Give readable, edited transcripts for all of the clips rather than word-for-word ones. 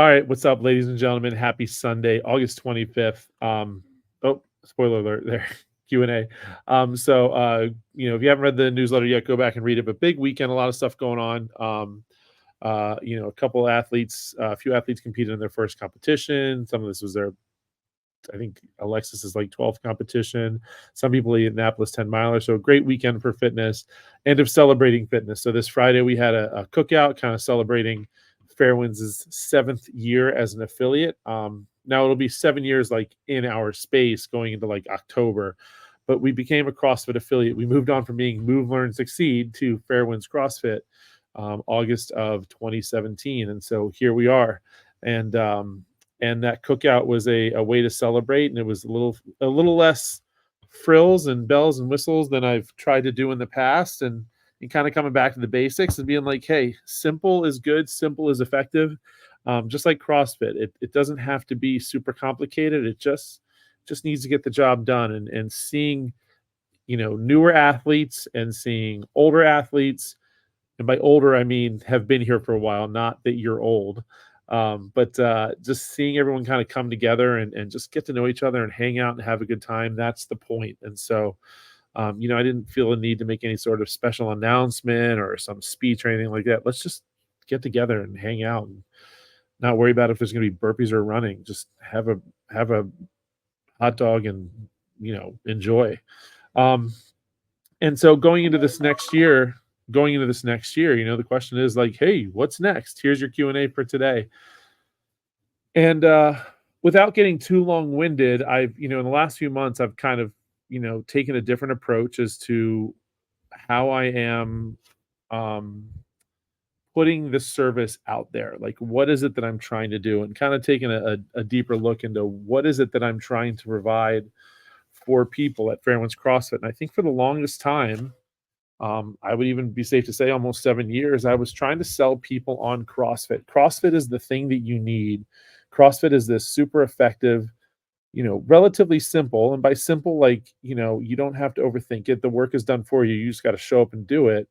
All right, what's up, ladies and gentlemen? Happy Sunday, August 25th. Oh, spoiler alert there, Q&A. If you haven't read the newsletter yet, go back and read it. But big weekend, a lot of stuff going on. A couple athletes, a few athletes competed in their first competition. Some of this was their, I think Alexis is like 12th competition. Some people eat Annapolis 10 miler. So a great weekend for fitness and of celebrating fitness. So this Friday we had a cookout kind of celebrating Fairwinds' 7th year as an affiliate. Now it'll be 7 years like in our space going into like October, but we became a CrossFit affiliate. We moved on from being Move, Learn, Succeed to Fairwinds CrossFit August of 2017. And so here we are. And that cookout was a way to celebrate, and it was a little less frills and bells and whistles than I've tried to do in the past, and kind of coming back to the basics and being like, hey, simple is good, simple is effective. Just like CrossFit, it doesn't have to be super complicated. It just needs to get the job done. And seeing newer athletes and seeing older athletes, and by older I mean have been here for a while, not that you're old. But just seeing everyone kind of come together and just get to know each other and hang out and have a good time, that's the point. And so, I didn't feel a need to make any sort of special announcement or some speech or anything like that. Let's just get together and hang out and not worry about if there's going to be burpees or running. Just have a hot dog and enjoy. Um, and so going into this next year, the question is like, hey, what's next? Here's your Q&A for today. And without getting too long-winded, I've, in the last few months, I've kind of, taken a different approach as to how I am um, putting the service out there. Like, what is it that I'm trying to do? And kind of taking a deeper look into what is it that I'm trying to provide for people at Fairwinds CrossFit. And I think for the longest time, I would even be safe to say almost 7 years, I was trying to sell people on CrossFit. CrossFit is the thing that you need. CrossFit is this super effective, relatively simple. And by simple, like, you don't have to overthink it. The work is done for you. You just got to show up and do it.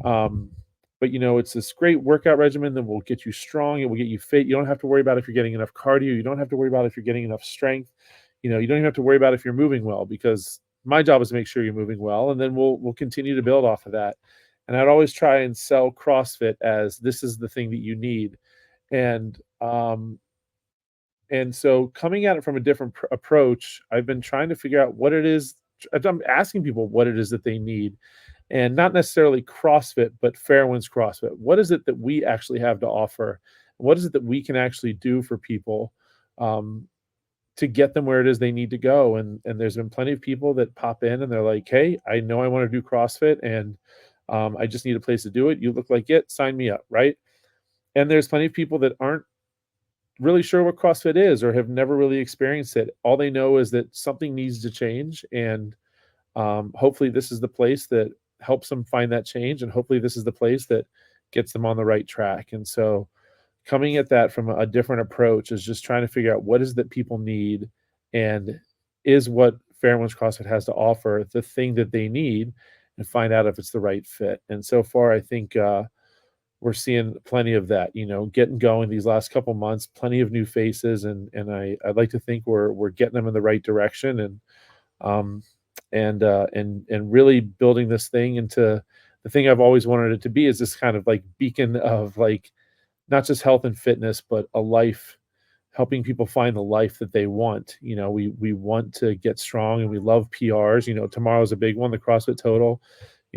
Um, but it's this great workout regimen that will get you strong. It will get you fit. You don't have to worry about if you're getting enough cardio. You don't have to worry about if you're getting enough strength. You don't even have to worry about if you're moving well, because my job is to make sure you're moving well, and then we'll continue to build off of that. And I'd always try and sell CrossFit as this is the thing that you need. And and so coming at it from a different approach, I've been trying to figure out what it is. I'm asking people what it is that they need, and not necessarily CrossFit, but Fairwinds CrossFit. What is it that we actually have to offer? What is it that we can actually do for people um, to get them where it is they need to go? And there's been plenty of people that pop in and they're like, hey, I know I want to do CrossFit, and I just need a place to do it. You look like it. Sign me up, right? And there's plenty of people that aren't really sure what CrossFit is or have never really experienced it. All they know is that something needs to change, and hopefully this is the place that helps them find that change, and hopefully this is the place that gets them on the right track. And so coming at that from a different approach is just trying to figure out what is that people need, and is what Fairwinds CrossFit has to offer the thing that they need, and find out if it's the right fit. And so far, I think we're seeing plenty of that, getting going these last couple months, plenty of new faces. And I'd like to think we're getting them in the right direction, um, and really building this thing into the thing I've always wanted it to be, is this kind of like beacon of like, not just health and fitness, but a life, helping people find the life that they want. We want to get strong, and we love PRs. Tomorrow's a big one, the CrossFit Total.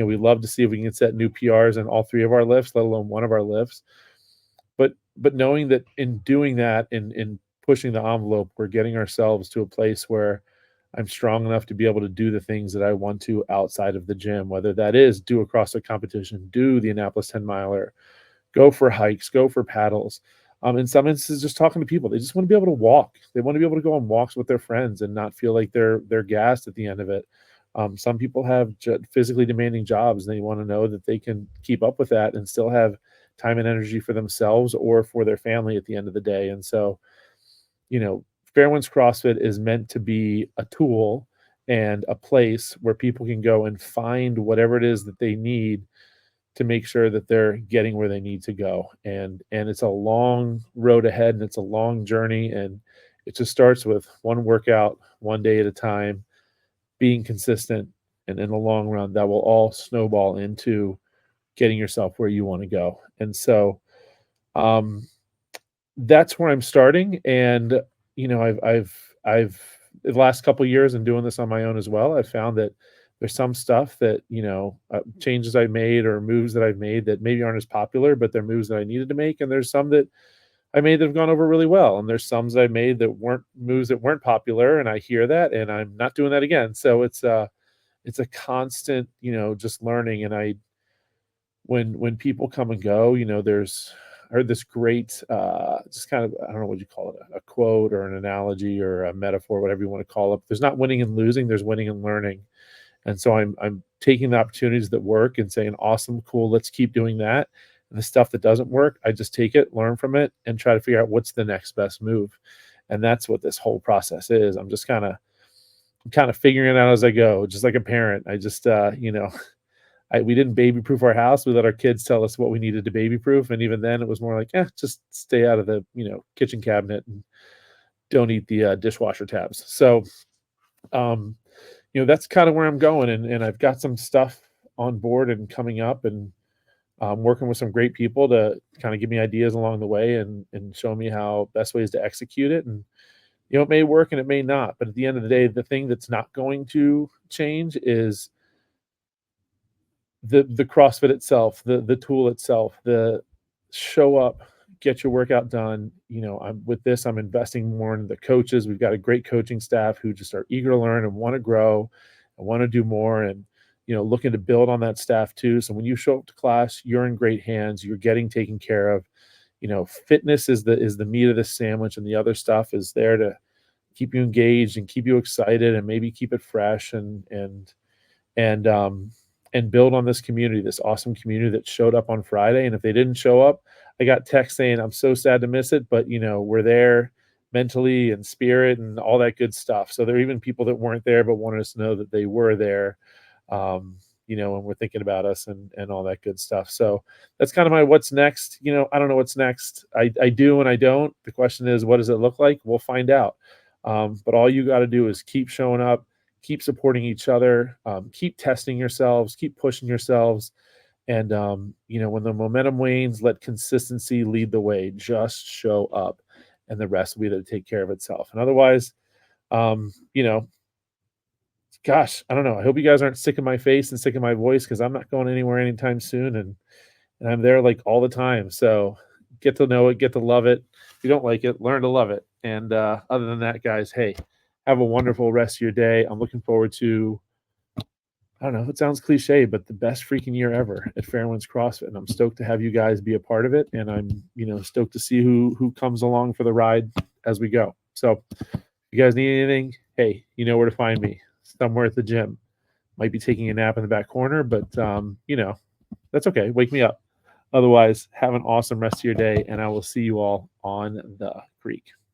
We love to see if we can set new PRs in all three of our lifts, let alone one of our lifts. But knowing that in doing that, in pushing the envelope, we're getting ourselves to a place where I'm strong enough to be able to do the things that I want to outside of the gym, whether that is do a CrossFit competition, do the Annapolis 10 miler, go for hikes, go for paddles. In some instances, just talking to people. They just want to be able to walk. They want to be able to go on walks with their friends and not feel like they're gassed at the end of it. Some people have physically demanding jobs, and they want to know that they can keep up with that and still have time and energy for themselves or for their family at the end of the day. And so, Fairwinds CrossFit is meant to be a tool and a place where people can go and find whatever it is that they need to make sure that they're getting where they need to go. And it's a long road ahead, and it's a long journey, and it just starts with one workout, one day at a time, being consistent, and in the long run, that will all snowball into getting yourself where you want to go. And so, um, that's where I'm starting. And I've the last couple years and doing this on my own as well, I've found that there's some stuff that changes I made or moves that I've made that maybe aren't as popular, but they're moves that I needed to make. And there's some that I made that have gone over really well, and there's some that I made that weren't moves that weren't popular, and I hear that, and I'm not doing that again. So it's a constant, just learning. And when people come and go, there's I heard this great, just kind of, I don't know what you call it, a quote or an analogy or a metaphor, whatever you want to call it. There's not winning and losing, there's winning and learning. And so I'm taking the opportunities that work and saying, awesome, cool, let's keep doing that. And the stuff that doesn't work, I just take it, learn from it, and try to figure out what's the next best move. And that's what this whole process is. I'm kind of figuring it out as I go, just like a parent. I just we didn't baby proof our house. We let our kids tell us what we needed to baby proof. And even then it was more like, just stay out of the, kitchen cabinet and don't eat the dishwasher tabs. So, um, that's kind of where I'm going. And I've got some stuff on board and coming up, and working with some great people to kind of give me ideas along the way, and show me how best ways to execute it. And, it may work and it may not, but at the end of the day, the thing that's not going to change is the CrossFit itself, the tool itself, the show up, get your workout done. I'm investing more in the coaches. We've got a great coaching staff who just are eager to learn and want to grow and want to do more, and looking to build on that staff too. So when you show up to class, you're in great hands. You're getting taken care of. Fitness is the meat of the sandwich, and the other stuff is there to keep you engaged and keep you excited and maybe keep it fresh, and build on this community, this awesome community that showed up on Friday. And if they didn't show up, I got text saying, I'm so sad to miss it, but we're there mentally and spirit and all that good stuff. So there are even people that weren't there, but wanted us to know that they were there, and we're thinking about us, and all that good stuff. So that's kind of my what's next. I don't know what's next. I do and I don't. The question is, what does it look like? We'll find out. But all you got to do is keep showing up, keep supporting each other, keep testing yourselves, keep pushing yourselves. And, when the momentum wanes, let consistency lead the way. Just show up, and the rest will be there to take care of itself. And otherwise, um, you know, gosh, I don't know. I hope you guys aren't sick of my face and sick of my voice, because I'm not going anywhere anytime soon. And I'm there like all the time. So get to know it, get to love it. If you don't like it, learn to love it. And other than that, guys, hey, have a wonderful rest of your day. I'm looking forward to, I don't know, it sounds cliche, but the best freaking year ever at Fairwinds CrossFit. And I'm stoked to have you guys be a part of it. And I'm, stoked to see who comes along for the ride as we go. So if you guys need anything, hey, you know where to find me. Somewhere at the gym. Might be taking a nap in the back corner, but that's okay. Wake me up. Otherwise, have an awesome rest of your day, and I will see you all on the creek.